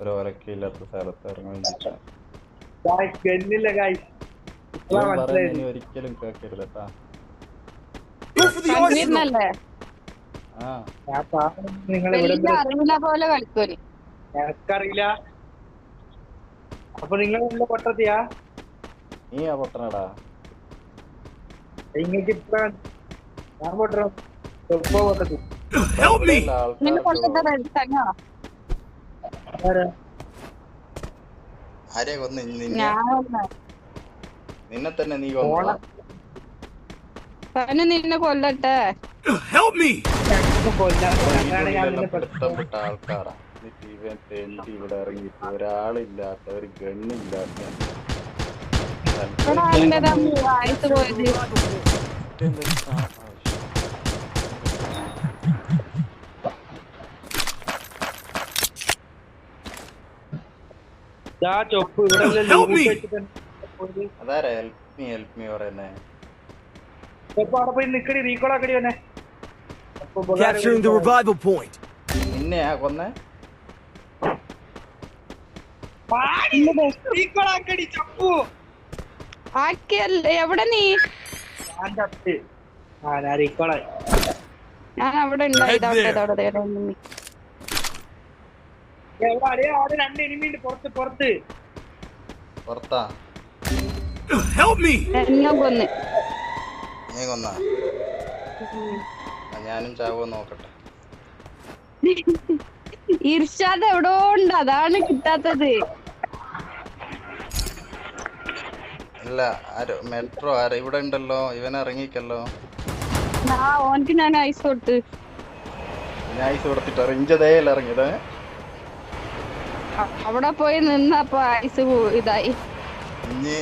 ഒരു ഒരക്കില്ലാത്ത സ്ഥലത്ത് ഇറങ്ങാൻ വേണ്ടിട്ടാ. ഇനി ഒരിക്കലും കേക്കരുത് കേട്ടാ. എനിക്കറിയില്ല. അപ്പൊ നിങ്ങൾ എന്താ പൊട്ടത്തിയാ? നീ ആ പൊട്ടനടാ. നിങ്ങൾക്ക് ഇത്ര ഞാൻ പൊട്ടണം. ആരെയാ കൊന്ന്? നിന്നെ തന്നെ നീ കൊന്ന? നിന്നെ കൊല്ലട്ടെ. പെട്ടപ്പെട്ട ആൾക്കാരാ. ഇവൻ തെണ്ടി ഇവിടെ ഇറങ്ങിയിട്ട് ഒരാളില്ലാത്ത ഒരു ഗണ്ണില്ലാത്ത അതാരാ ഹെൽപ്പ് മീ പറയുന്നേ? നിന്നെയാ കൊന്നേ? എവിടെ നീ? ഞാൻ അവിടെ പുറത്താ? എന്നെ കൊന്ന്. നീ കൊന്ന? ഞാനും ചാവോ നോക്കട്ടെ. ഇർഷാദ് എവിടോ ഉണ്ട്, അതാണ് കിട്ടാത്തത്. അല്ല മെട്രോ ആര് ഇവിടെ ഉണ്ടല്ലോ, ഇവൻ ഇറങ്ങിക്കല്ലോ. ഓനക്ക് ഞാൻ ഐസ് കൊടുത്ത്. ഞാൻ ഐസ് കൊടുത്തിട്ട് ഇറങ്ങിയതേയല്ല ഇറങ്ങിയത്. അവിടെ പോയി നിന്നപ്പോ ഐസ് ഇതായി. ഇനി